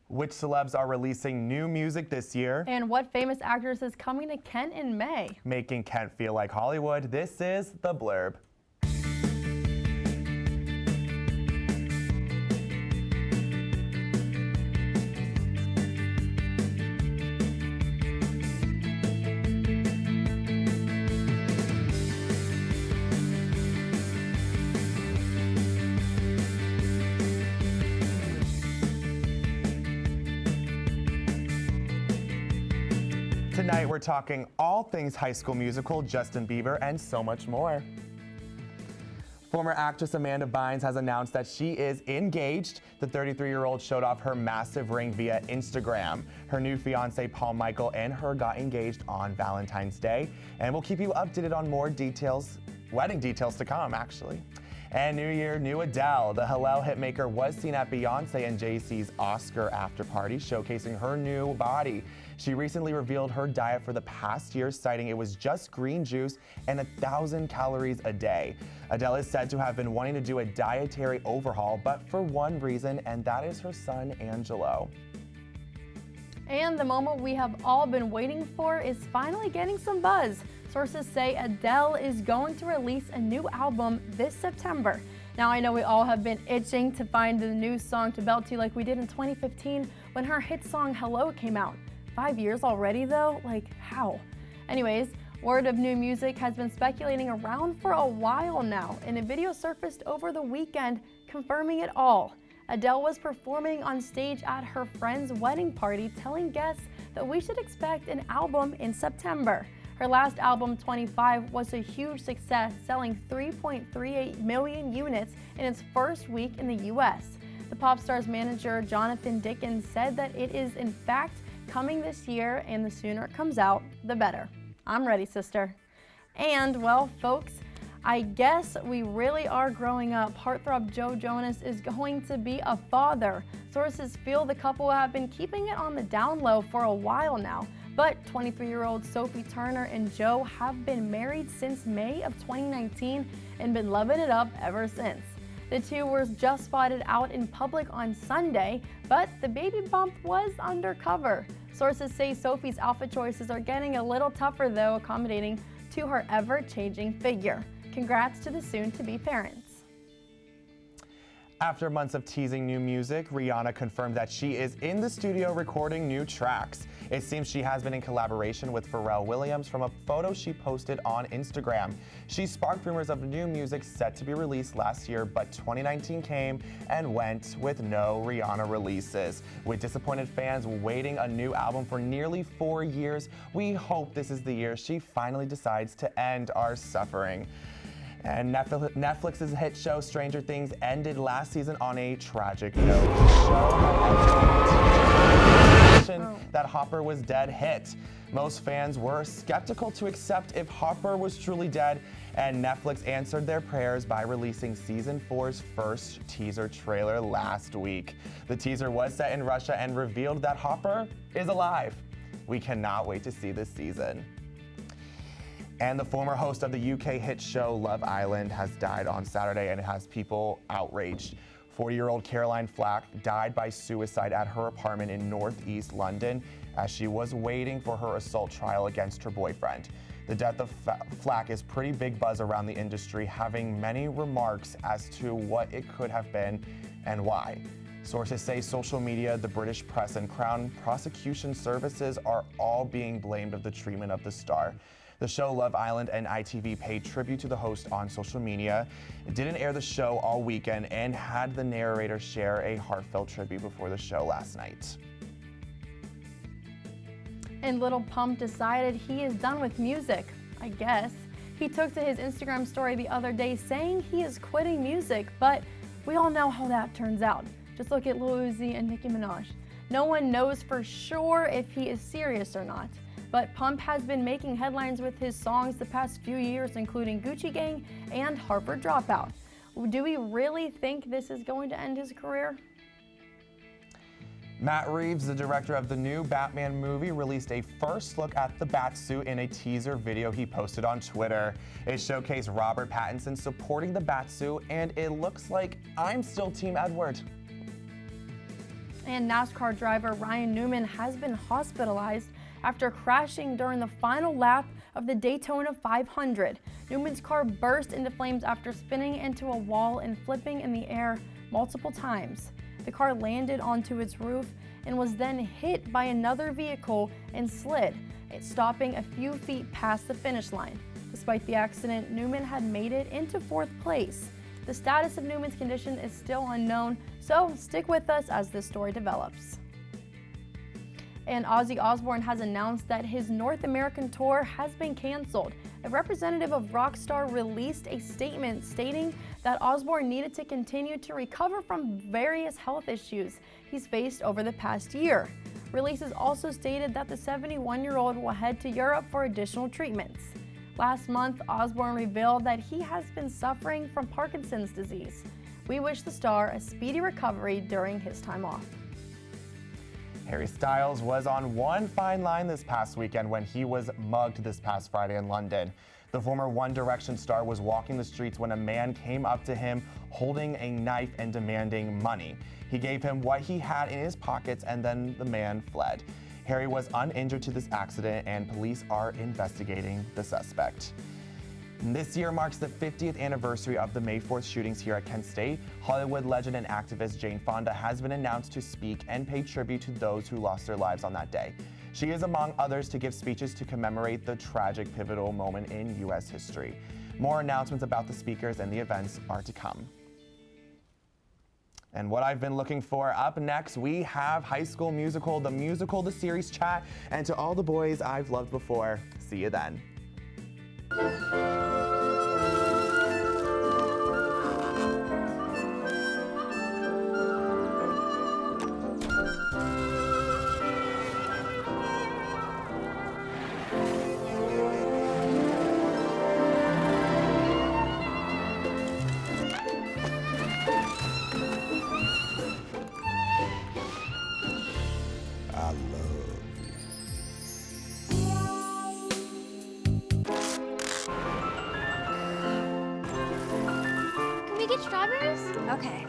Which celebs are releasing new music this year? And what famous actress is coming to Kent in May? Making Kent feel like Hollywood, this is The Blurb. Tonight we're talking all things High School Musical, Justin Bieber, and so much more. Former actress Amanda Bynes has announced that she is engaged. The 33-year-old showed off her massive ring via Instagram. Her new fiancé Paul Michael and her got engaged on Valentine's Day, and we'll keep you updated on more details, wedding details to come actually. And New Year, new Adele. The Hallel hitmaker was seen at Beyonce and Jay-Z's Oscar after party, showcasing her new body. She recently revealed her diet for the past year, citing it was just green juice and 1,000 calories a day. Adele is said to have been wanting to do a dietary overhaul, but for one reason, and that is her son, Angelo. And the moment we have all been waiting for is finally getting some buzz. Sources say Adele is going to release a new album this September. Now, I know we all have been itching to find the new song to belt to like we did in 2015 when her hit song Hello came out. 5 years already though? Like, how? Anyways, word of new music has been speculating around for a while now, and a video surfaced over the weekend confirming it all. Adele was performing on stage at her friend's wedding party, telling guests that we should expect an album in September. Her last album, 25, was a huge success, selling 3.38 million units in its first week in the US. The pop star's manager, Jonathan Dickens, said that it is in fact coming this year, and the sooner it comes out, the better. I'm ready, sister. And, well, folks, I guess we really are growing up. Heartthrob Joe Jonas is going to be a father. Sources feel the couple have been keeping it on the down low for a while now. But 23-year-old Sophie Turner and Joe have been married since May of 2019 and been loving it up ever since. The two were just spotted out in public on Sunday, but the baby bump was undercover. Sources say Sophie's outfit choices are getting a little tougher though, accommodating to her ever-changing figure. Congrats to the soon-to-be parents. After months of teasing new music, Rihanna confirmed that she is in the studio recording new tracks. It seems she has been in collaboration with Pharrell Williams from a photo she posted on Instagram. She sparked rumors of new music set to be released last year, but 2019 came and went with no Rihanna releases. With disappointed fans waiting a new album for nearly 4 years, we hope this is the year she finally decides to end our suffering. And Netflix's hit show Stranger Things ended last season on a tragic note. The show that Hopper was dead hit. Most fans were skeptical to accept if Hopper was truly dead, and Netflix answered their prayers by releasing season 4's first teaser trailer last week. The teaser was set in Russia and revealed that Hopper is alive. We cannot wait to see this season. And the former host of the UK hit show Love Island has died on Saturday, and it has people outraged. 40-year-old Caroline Flack died by suicide at her apartment in northeast London as she was waiting for her assault trial against her boyfriend. The death of Flack is pretty big buzz around the industry, having many remarks as to what it could have been and why. Sources say social media, the British press, and Crown prosecution services are all being blamed of the treatment of the star. The show Love Island and ITV paid tribute to the host on social media. It didn't air the show all weekend and had the narrator share a heartfelt tribute before the show last night. And Lil Pump decided he is done with music, I guess. He took to his Instagram story the other day saying he is quitting music, but we all know how that turns out. Just look at Lil Uzi and Nicki Minaj. No one knows for sure if he is serious or not. But Pump has been making headlines with his songs the past few years, including Gucci Gang and Harvard Dropout. Do we really think this is going to end his career? Matt Reeves, the director of the new Batman movie, released a first look at the Batsuit in a teaser video he posted on Twitter. It showcased Robert Pattinson supporting the Batsuit, and it looks like I'm still Team Edward. And NASCAR driver Ryan Newman has been hospitalized after crashing during the final lap of the Daytona 500. Newman's car burst into flames after spinning into a wall and flipping in the air multiple times. The car landed onto its roof and was then hit by another vehicle and slid, stopping a few feet past the finish line. Despite the accident, Newman had made it into 4th place. The status of Newman's condition is still unknown, so stick with us as this story develops. And Ozzy Osbourne has announced that his North American tour has been canceled. A representative of Rockstar released a statement stating that Osbourne needed to continue to recover from various health issues he's faced over the past year. Releases also stated that the 71-year-old will head to Europe for additional treatments. Last month, Osbourne revealed that he has been suffering from Parkinson's disease. We wish the star a speedy recovery during his time off. Harry Styles was on one fine line this past weekend when he was mugged this past Friday in London. The former One Direction star was walking the streets when a man came up to him holding a knife and demanding money. He gave him what he had in his pockets and then the man fled. Harry was uninjured to this accident and police are investigating the suspect. This year marks the 50th anniversary of the May 4th shootings here at Kent State. Hollywood legend and activist Jane Fonda has been announced to speak and pay tribute to those who lost their lives on that day. She is among others to give speeches to commemorate the tragic pivotal moment in U.S. history. More announcements about the speakers and the events are to come. And what I've been looking for up next, we have High School Musical, the series chat, and to all the boys I've loved before, see you then. Get strawberries? Okay.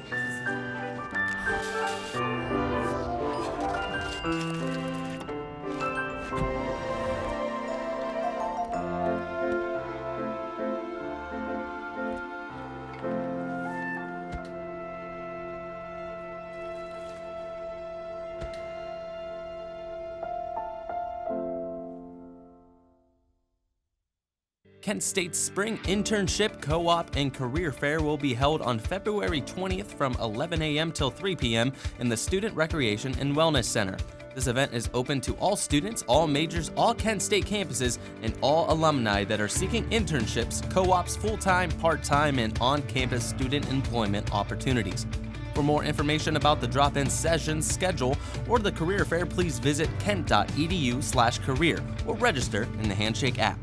Kent State's Spring Internship, Co-op, and Career Fair will be held on February 20th from 11 a.m. till 3 p.m. in the Student Recreation and Wellness Center. This event is open to all students, all majors, all Kent State campuses, and all alumni that are seeking internships, co-ops, full-time, part-time, and on-campus student employment opportunities. For more information about the drop-in session schedule or the Career Fair, please visit kent.edu/career or register in the Handshake app.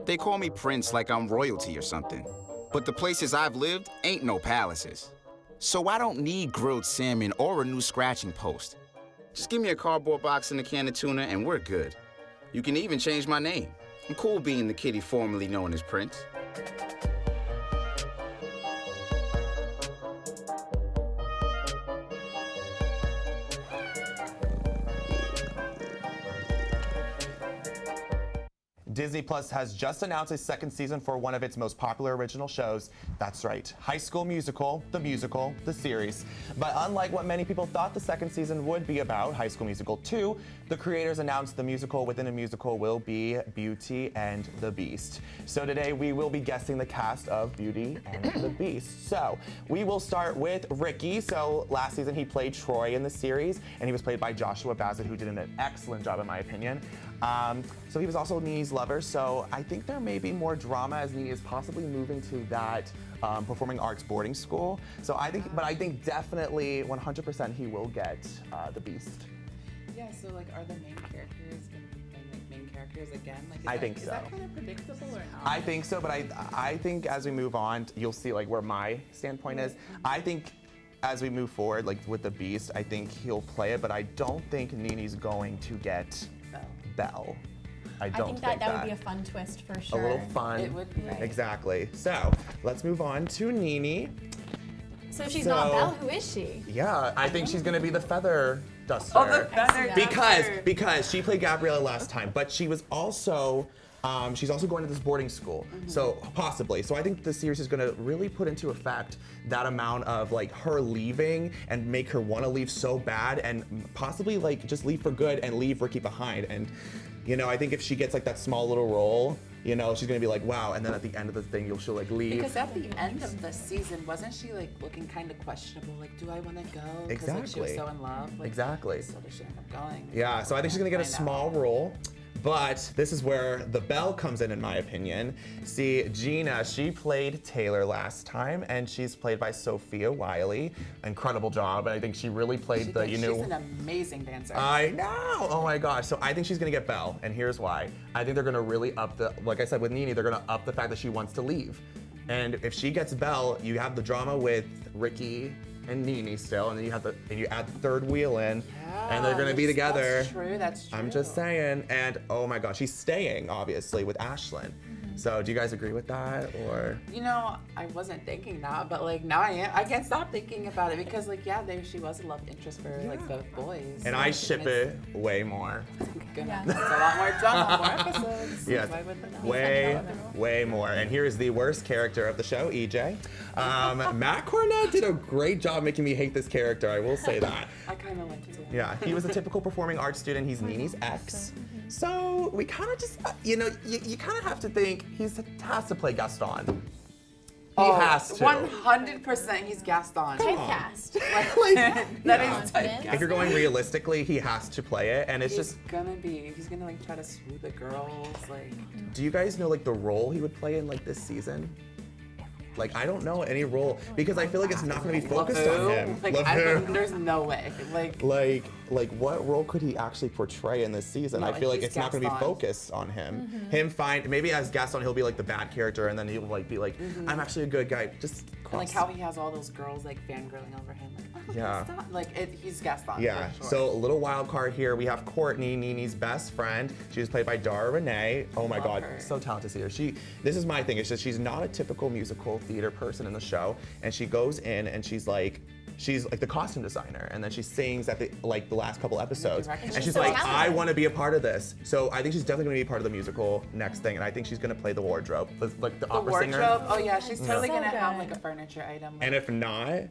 They call me Prince like I'm royalty or something. But the places I've lived ain't no palaces. So I don't need grilled salmon or a new scratching post. Just give me a cardboard box and a can of tuna and we're good. You can even change my name. I'm cool being the kitty formerly known as Prince. Disney Plus has just announced a second season for one of its most popular original shows. That's right, High School Musical, the series. But unlike what many people thought the second season would be about, High School Musical 2, the creators announced the musical within a musical will be Beauty and the Beast. So today we will be guessing the cast of Beauty and the Beast. So we will start with Ricky. So last season he played Troy in the series, and he was played by Joshua Bassett, who did an excellent job in my opinion. So he was also Nee's lover, so I think there may be more drama as Nee is possibly moving to that performing arts boarding school. So I think definitely 100% he will get the Beast. Yeah, so like are the main characters going to be playing like main characters again? Like I think so. Is that kind of predictable or not? I think so, but I think as we move on, you'll see like where my standpoint is. I think as we move forward, like with the Beast, I think he'll play it, but I don't think Nene's going to get Belle. I think that would be a fun twist for sure. A little fun. It would be. Exactly. So let's move on to Nene. So she's not Belle. Who is she? Yeah, I think she's gonna be the feather duster. Oh, the feather Because she played Gabriella last time, but she was also she's also going to this boarding school, so possibly. So I think the series is gonna really put into effect that amount of like her leaving and make her want to leave so bad, and possibly like just leave for good and leave Ricky behind. And you know, I think if she gets like that small little role, you know, she's gonna be like, wow. And then at the end of the thing, she'll like leave. Because at the end of the season, wasn't she like looking kind of questionable? Like, do I want to go? Because like, she was so in love. Like, Exactly. So does she end up going? Yeah, so I think she's gonna get a small role. But this is where the bell comes in my opinion. See, Gina, she played Taylor last time, and she's played by Sophia Wiley. Incredible job, and I think she really played She's an amazing dancer. I know, oh my gosh. So I think she's gonna get Belle, and here's why. I think they're gonna really up the, like I said with Nene, they're gonna up the fact that she wants to leave. And if she gets Belle, you have the drama with Ricky and Nene still, and then you add the third wheel in, and they're gonna be together. That's true. I'm just saying, and oh my gosh, she's staying obviously with Ashlyn. So do you guys agree with that, or? You know, I wasn't thinking that, but like now I am. I can't stop thinking about it because like she was a love interest for like both boys. And I ship it way more. It's a lot more drama, more episodes. Yes, way more. And here's the worst character of the show, EJ. Matt Cornett did a great job making me hate this character, I will say that. I kind of liked it too. Yeah, he was a typical performing arts student. He's Nene's ex. So we kind of just, you know, you kind of have to think he has to play Gaston. He has to. 100% he's Gaston. Typecast. That is typecast. If you're going realistically, he has to play it, and it's he's just. He's gonna like try to swoop the girls, like. Do you guys know like the role he would play in like this season? Like, I don't know any role, because I feel like it's not gonna be focused on him. Like, there's no way. Like what role could he actually portray in this season? No, I feel like it's not gonna be Gaston. focused on him. Maybe as Gaston, he'll be like the bad character, and then he'll like be like, I'm actually a good guy. Just cross. And like how he has all those girls like fangirling over him. Like, oh, Yeah. Gaston. Like he's Gaston. Yeah, for sure. so a little wild card here. We have Courtney, Nene's best friend. She was played by Dara Renee. Oh my God, her. so talented to see her. This is my thing, it's just she's not a typical musical theater person in the show. And she goes in and she's like the costume designer, and then she sings at the last couple episodes. And she's so like, talented. I want to be a part of this. So I think she's definitely gonna be a part of the musical next thing, and I think she's gonna play the wardrobe, like the opera singer. Wardrobe. Oh yeah, she's totally So gonna have good. like a furniture item. And if not,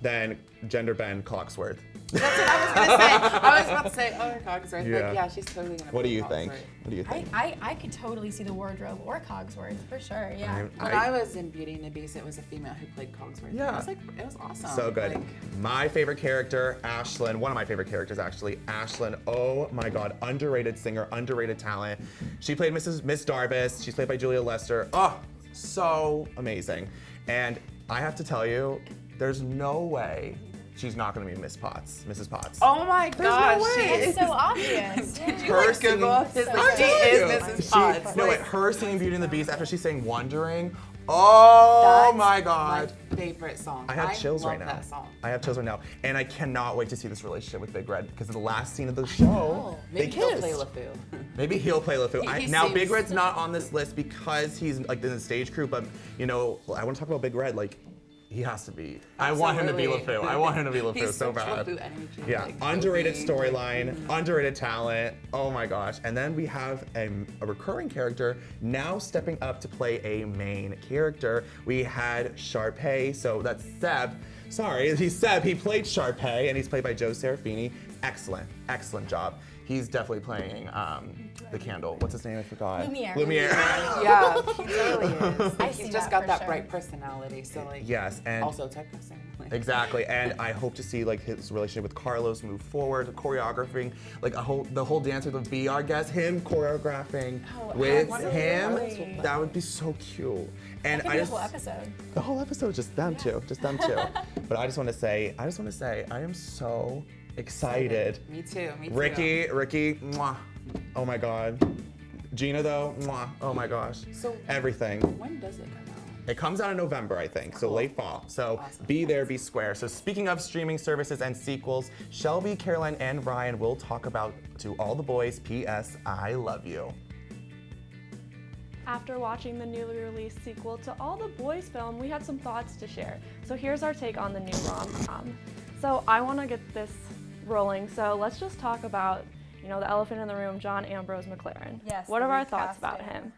then gender bend Cogsworth. That's what I was gonna say. I was about to say, Cogsworth. Yeah. Like, yeah, she's totally gonna. What do play you think? Cogsworth. What do you think? I could totally see the wardrobe or Cogsworth for sure. Yeah. When I was in Beauty and the Beast, it was a female who played Cogsworth. Yeah. It was awesome. So good. Like, My favorite character, Ashlyn, one of my favorite characters actually, Ashlyn. Oh my God, underrated singer, underrated talent. She played Miss Darbus. She's played by Julia Lester. Oh, so amazing. And I have to tell you, there's no way she's not gonna be Mrs. Potts. oh my gosh, no she way. is. It's so obvious. Did you like Google this? So Like, she is Mrs. Potts. No, wait, her singing Beauty and the Beast after she sang Wondering. Oh That's my God. My favorite song. I have chills love right now. That song. I have chills right now. And I cannot wait to see this relationship with Big Red, because in the last scene of the show, Maybe they he'll kissed. play LeFou. Maybe he'll play LeFou. He Now, seems- Big Red's not on this list because he's like in the stage crew, but you know, I want to talk about Big Red. Like, he has to be. I want him to be Absolutely. LeFou. I want him to be LeFou He's so such bad. LeFou energy, Yeah, like, underrated goofy. storyline, underrated talent. Oh my gosh. And then we have a recurring character now stepping up to play a main character. We had Sharpay, so that's Seb. Sorry, he's Seb. He played Sharpay, and he's played by Joe Serafini. Excellent job. He's definitely playing the candle. What's his name? I forgot. Lumiere. Yeah, he totally is. I He's see just that got for that sure. bright personality. So like. Yes, and Also typecasting. Like, exactly, and I hope to see like his relationship with Carlos move forward, choreographing, like the whole dance with the VR guest, him choreographing with him. lovely. That would be so cute. And That could be a whole episode. the whole episode, just them two. But I just want to say, I am so excited. Me too. Ricky, mwah. Oh my God. Gina though, mwah. Oh my gosh. So everything. When does it come out? It comes out in November, I think, so late fall. So Awesome. be there, be square. So speaking of streaming services and sequels, Shelby, Caroline, and Ryan will talk about To All the Boys, P.S. I Love You. After watching the newly released sequel to All the Boys film, we had some thoughts to share. So here's our take on the new rom-com. So I want to get this rolling, so let's just talk about, you know, the elephant in the room, John Ambrose McLaren. Yes. What are our thoughts about him?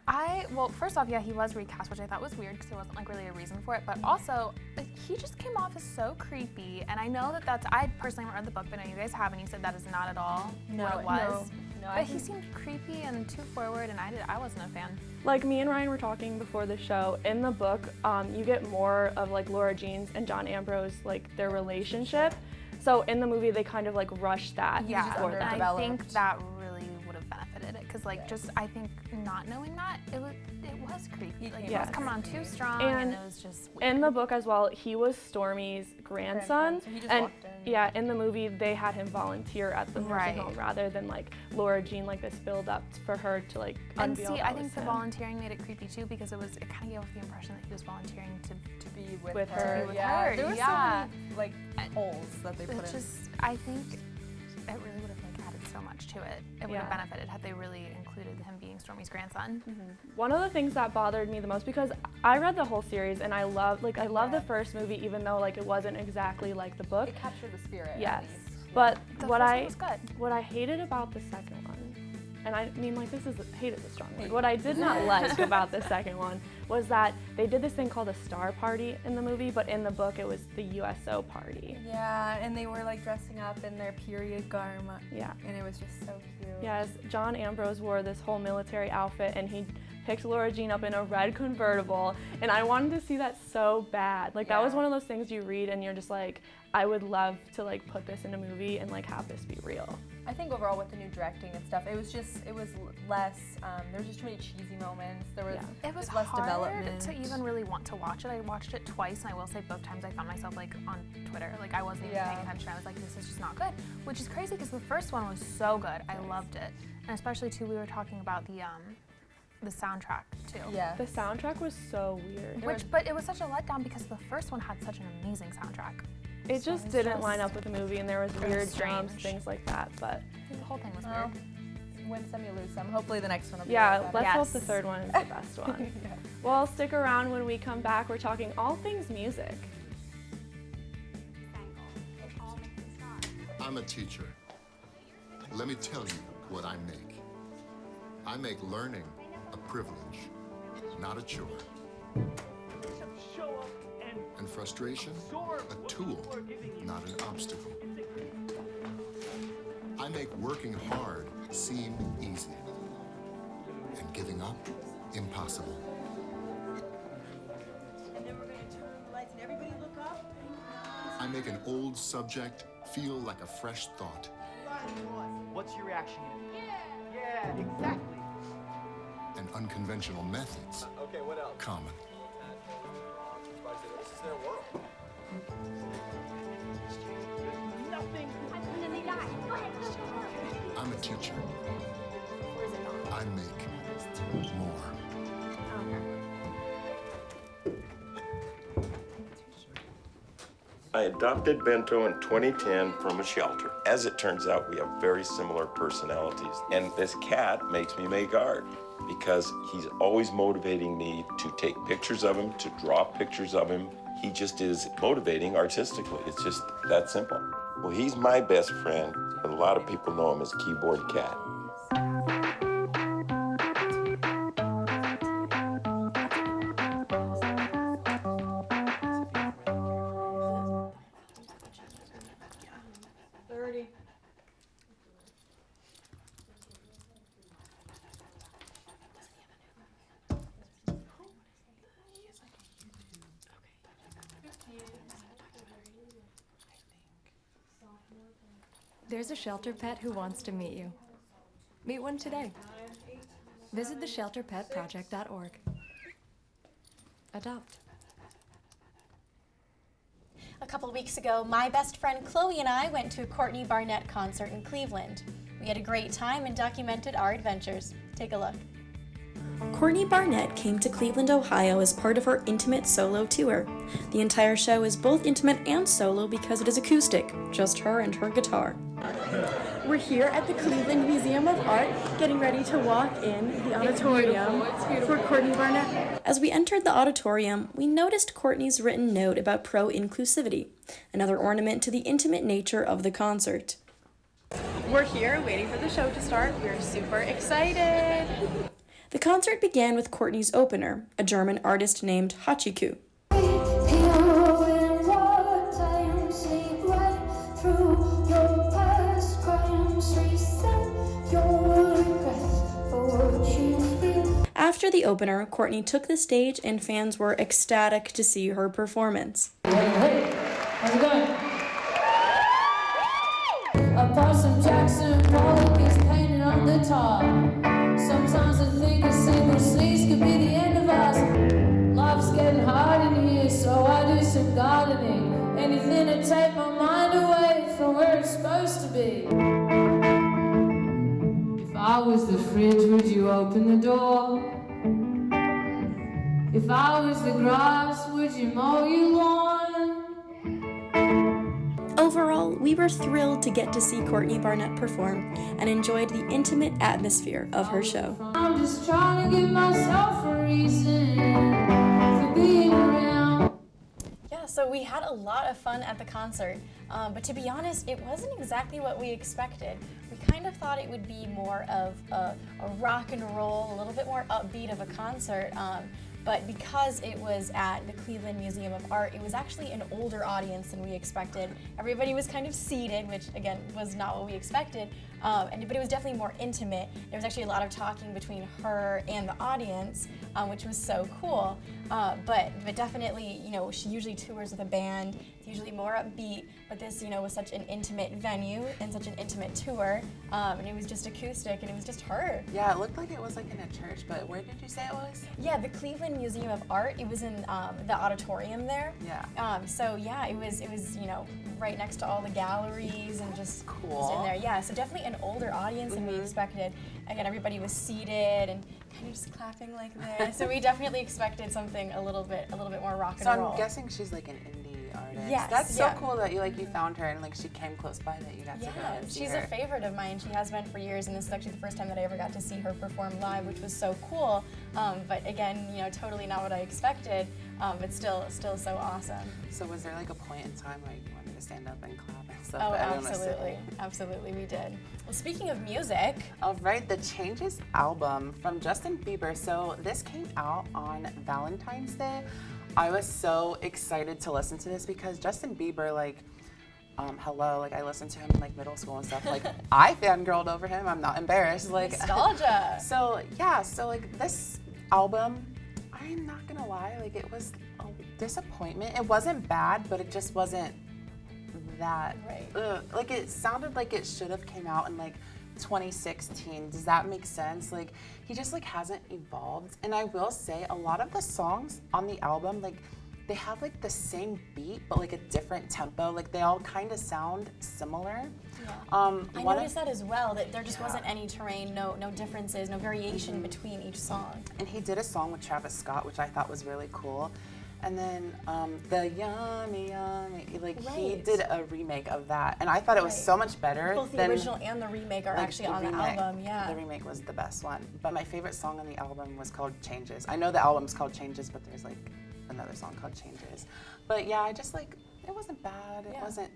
Well, first off, yeah, he was recast, which I thought was weird because there wasn't like really a reason for it. But also, like, he just came off as so creepy, and I know that I personally haven't read the book, but I know you guys have, and you said that is not at all what it was. No, but he seemed creepy and too forward, and I wasn't a fan. Like me and Ryan were talking before the show, in the book, you get more of like Laura Jean's and John Ambrose, like their relationship. So in the movie, they kind of like rushed that. Yeah, for them. and I think that really would have benefited it, because like just I think not knowing that it was creepy. Like it was coming on too strong, and it was just weird. In the book as well, he was Stormy's grandson, So he just and walked in. yeah, in the movie they had him volunteer at the nursing home rather than like Laura Jean, like this build up for her to like And unveil see, that I think was the him. volunteering made it creepy too, because it kind of gave off the impression that he was volunteering to be with her. To be with yeah, her, there were yeah. so many like holes that they put It's in. just, I think it really would have like added so much to it. It would have benefited had they really included him being Stormy's grandson. One of the things that bothered me the most, because I read the whole series and I love the first movie, even though like it wasn't exactly like the book. It captured the spirit. Yes, At least. but The what first I one was good. what I hated about the second one, and I mean like hate is a strong word. What I did not like about the second one was that they did this thing called a star party in the movie, but in the book it was the USO party. Yeah, and they were like dressing up in their period garment. Yeah. And it was just so cute. Yes, John Ambrose wore this whole military outfit and he picked Laura Jean up in a red convertible, and I wanted to see that so bad. Like that was one of those things you read and you're just like, I would love to like put this in a movie and like have this be real. I think overall with the new directing and stuff, it was less, there was just too many cheesy moments. There was It was less hard development. to even really want to watch it. I watched it twice, and I will say both times I found myself like on Twitter. Like I wasn't even paying attention. I was like, this is just not good, which is crazy because the first one was so good. I loved it, and especially too, we were talking about the soundtrack too. Yeah. The soundtrack was so weird. But it was such a letdown because the first one had such an amazing soundtrack. It just didn't line up with the movie, and there was weird strange. drums, things like that. But The whole thing was Well, weird. win some, you lose some. Hopefully the next one will be yeah, better. let's hope Yes. the third one is the best one. Well, stick around when we come back. We're talking all things music. I'm a teacher. Let me tell you what I make. I make learning a privilege, not a chore. And frustration, a tool, not an obstacle. I make working hard seem easy, and giving up impossible. And then we're going to turn on the lights and everybody look up. I make an old subject feel like a fresh thought. What's your reaction? Yeah, exactly. And unconventional methods Okay, what else? common. This is their world. Nothing. I'm a teacher. I make more. I adopted Bento in 2010 from a shelter. As it turns out, we have very similar personalities. And this cat makes me make art because he's always motivating me to take pictures of him, to draw pictures of him. He just is motivating artistically. It's just that simple. Well, he's my best friend, but a lot of people know him as Keyboard Cat. There's a shelter pet who wants to meet you. Meet one today. Visit theshelterpetproject.org. Adopt. A couple of weeks ago, my best friend Chloe and I went to a Courtney Barnett concert in Cleveland. We had a great time and documented our adventures. Take a look. Courtney Barnett came to Cleveland, Ohio as part of her intimate solo tour. The entire show is both intimate and solo because it is acoustic, just her and her guitar. We're here at the Cleveland Museum of Art, getting ready to walk in the auditorium for Courtney Barnett. As we entered the auditorium, we noticed Courtney's written note about pro-inclusivity, another ornament to the intimate nature of the concert. We're here waiting for the show to start. We're super excited. The concert began with Courtney's opener, a German artist named Hachiku. After the opener, Courtney took the stage and fans were ecstatic to see her performance. Hey, how's it going? A Parson Jackson Pollock is painted on the top. Sometimes I think a single sneeze could be the end of us. Life's getting hard in here, so I do some gardening. Anything to take my mind away from where it's supposed to be. If I was the fridge, would you open the door? If I was the grass, would you mow your lawn? Overall, we were thrilled to get to see Courtney Barnett perform and enjoyed the intimate atmosphere of her show. I'm just trying to give myself a reason for being around. Yeah, so we had a lot of fun at the concert, but to be honest, it wasn't exactly what we expected. We kind of thought it would be more of a rock and roll, a little bit more upbeat of a concert. But because it was at the Cleveland Museum of Art, it was actually an older audience than we expected. Everybody was kind of seated, which again was not what we expected, but it was definitely more intimate. There was actually a lot of talking between her and the audience, which was so cool. But definitely, you know, she usually tours with a band. It's usually more upbeat, but this, you know, was such an intimate venue and such an intimate tour, and it was just acoustic, and it was just her. Yeah, it looked like it was like in a church, but where did you say it was? Yeah, the Cleveland Museum of Art. It was in the auditorium there. Yeah. So yeah, it was you know right next to all the galleries and just cool. in there. Yeah, so definitely an older audience than we expected. Again, everybody was seated and kind of just clapping like this. So we definitely expected something a little bit more rock and roll. So I'm guessing she's like an indie artist. Yes, That's so cool that you found her and like she came close by that you got to go and see she's her. a favorite of mine. She has been for years, and this is actually the first time that I ever got to see her perform live, which was so cool. But again, you know, totally not what I expected. But still so awesome. So was there like a point in time where you wanted to stand up and clap and stuff? Oh, absolutely, we did. Well, speaking of music. All right, the Changes album from Justin Bieber. So this came out on Valentine's Day. I was so excited to listen to this because Justin Bieber, like, hello, like I listened to him in like middle school and stuff. Like I fangirled over him. I'm not embarrassed. Like nostalgia. So yeah, so like this album, I'm not gonna lie, like it was a disappointment. It wasn't bad, but it just wasn't that. Right. Like it sounded like it should have came out in like 2016. Does that make sense? Like he just like hasn't evolved. And I will say a lot of the songs on the album, like they have like the same beat but like a different tempo. Like they all kind of sound similar. Yeah. I noticed that as well, that there just wasn't any terrain, no differences, no variation between each song. And he did a song with Travis Scott, which I thought was really cool. And then the Yummy Yummy, like he did a remake of that, and I thought it was so much better. Both the original and the remake are actually on the album. Yeah. The remake was the best one, but my favorite song on the album was called Changes. I know the album's called Changes, but there's like another song called Changes. But yeah, I just like it wasn't bad. It wasn't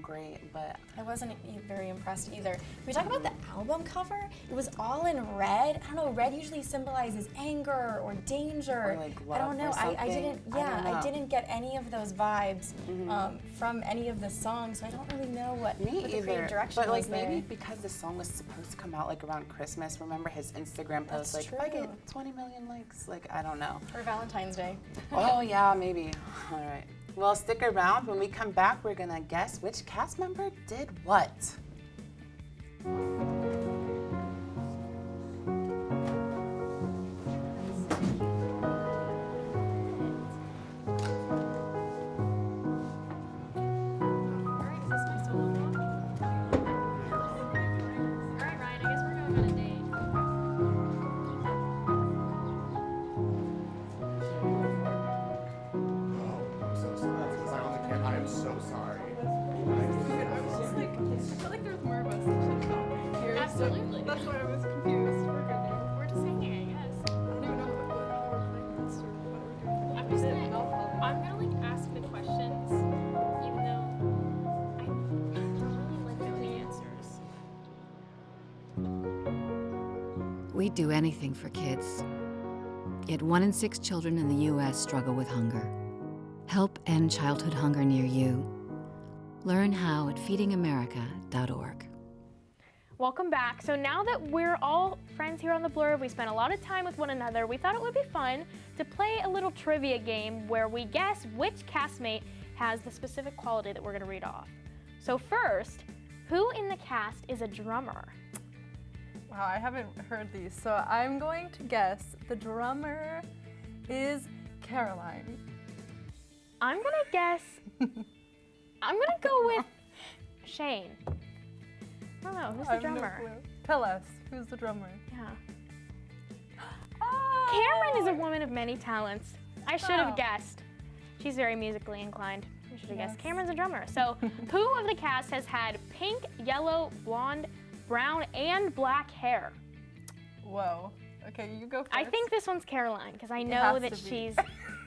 great, but I wasn't very impressed either. Can we talk about the album cover? It was all in red. I don't know, red usually symbolizes anger or danger. Or like love. I don't know. I didn't get any of those vibes from any of the songs, so I don't really know what the creative direction but like was there. maybe because the song was supposed to come out like around Christmas. Remember his Instagram post, like if I get 20 million likes, like I don't know. Or Valentine's Day. Oh yeah, maybe. All right. Well, stick around. When we come back, we're gonna guess which cast member did what. We'd do anything for kids. Yet 1 in 6 children in the U.S. struggle with hunger. Help end childhood hunger near you. Learn how at feedingamerica.org. Welcome back. So now that we're all friends here on the Blurb, we spent a lot of time with one another, we thought it would be fun to play a little trivia game where we guess which castmate has the specific quality that we're going to read off. So first, who in the cast is a drummer? Wow, I haven't heard these, so I'm going to guess the drummer is Caroline. I'm going to guess, I'm going to go with Shane. I don't know, who's the drummer? No clue. Tell us, who's the drummer? Yeah. Cameron is a woman of many talents. I should have guessed. She's very musically inclined. I should have guessed. Cameron's a drummer. So who of the cast has had pink, yellow, blonde, brown, and black hair? Whoa. Okay, you go first. I think this one's Caroline, because I know that she's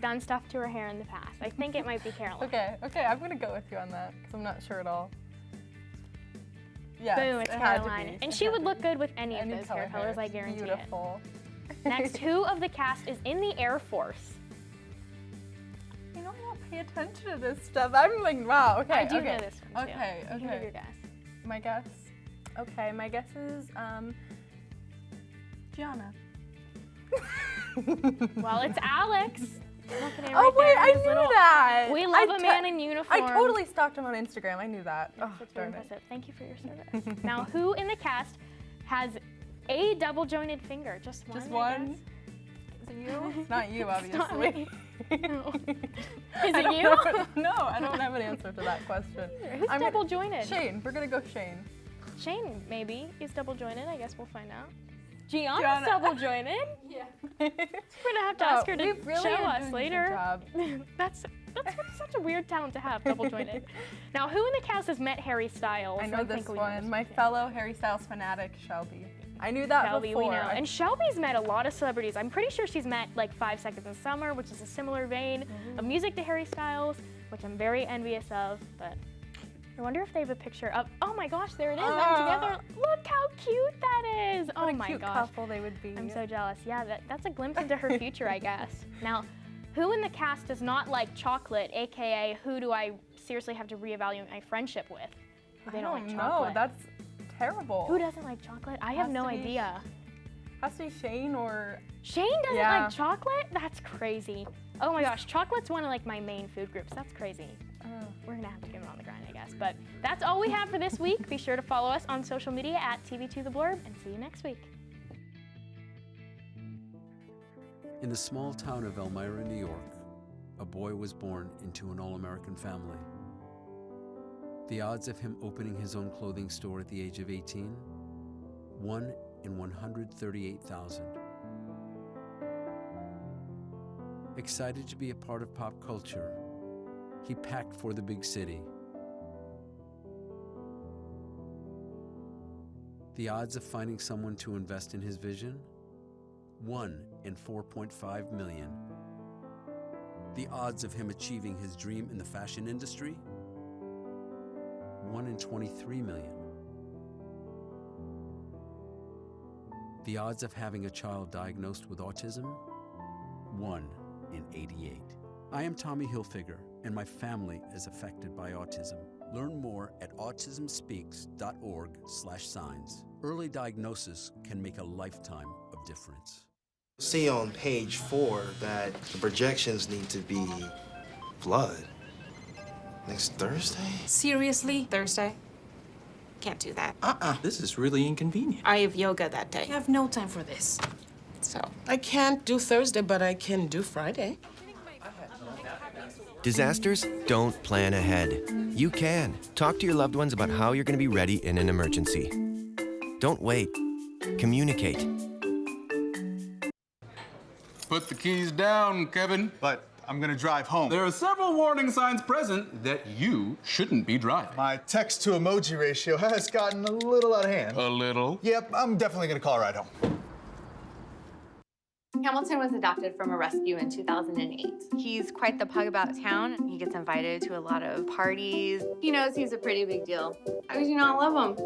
done stuff to her hair in the past. I think it might be Caroline. Okay, I'm going to go with you on that, because I'm not sure at all. Yes, boom, it's Caroline. And she would look good with any of those hair colors, I guarantee Beautiful. it. Next, who of the cast is in the Air Force? You know, I don't pay attention to this stuff. I'm like, wow, okay. I do know this one, too. Okay, You can give your guess. My guess? Okay, my guess is, Gianna. Well, it's Alex. Oh wait, I knew that. We love a man in uniform. I totally stalked him on Instagram. I knew that. Oh, darn impressive. Thank you for your service. Now, who in the cast has a double-jointed finger? Just one. Just one. Is it you? It's not you, obviously. No. Is it you? No, I don't have an answer to that question. Who's double-jointed? Shane. We're gonna go Shane. Shane maybe is double-jointed. I guess we'll find out. Gianna's double-jointed? Yeah. We're gonna have to ask her to show us later. That's such a weird talent to have, double-jointed. Now, who in the cast has met Harry Styles? I know this one. My fellow Harry Styles fanatic, Shelby. I knew that Shelby, before. we know. And Shelby's met a lot of celebrities. I'm pretty sure she's met like 5 Seconds in Summer, which is a similar vein of music to Harry Styles, which I'm very envious of, but I wonder if they have a picture of, oh my gosh, there it is, them together. Look how cute that is. What oh a my cute gosh. couple they would be. I'm so jealous. Yeah, that's a glimpse into her future, I guess. Now, who in the cast does not like chocolate, AKA who do I seriously have to reevaluate my friendship with? They don't like chocolate. No, that's terrible. Who doesn't like chocolate? I have no idea. Has to be Shane or... Shane doesn't like chocolate? That's crazy. Oh my gosh, chocolate's one of like my main food groups. That's crazy. We're gonna have to get him on the grind, I guess. But that's all we have for this week. Be sure to follow us on social media at TV2TheBlurb and see you next week. In the small town of Elmira, New York, a boy was born into an all-American family. The odds of him opening his own clothing store at the age of 18? 1 in 138,000. Excited to be a part of pop culture, he packed for the big city. The odds of finding someone to invest in his vision? 1 in 4.5 million. The odds of him achieving his dream in the fashion industry? 1 in 23 million. The odds of having a child diagnosed with autism? 1 in 88. I am Tommy Hilfiger, and my family is affected by autism. Learn more at autismspeaks.org/signs. Early diagnosis can make a lifetime of difference. See on page 4 that the projections need to be blood. Next Thursday? Seriously? Thursday? Can't do that. This is really inconvenient. I have yoga that day. I have no time for this. So. I can't do Thursday, but I can do Friday. Disasters don't plan ahead. You can. Talk to your loved ones about how you're going to be ready in an emergency. Don't wait. Communicate. Put the keys down, Kevin. But I'm gonna drive home. There are several warning signs present that you shouldn't be driving. My text to emoji ratio has gotten a little out of hand. A little? Yep, I'm definitely gonna call a ride home. Hamilton was adopted from a rescue in 2008. He's quite the pug about town. He gets invited to a lot of parties. He knows he's a pretty big deal. How could you not love him?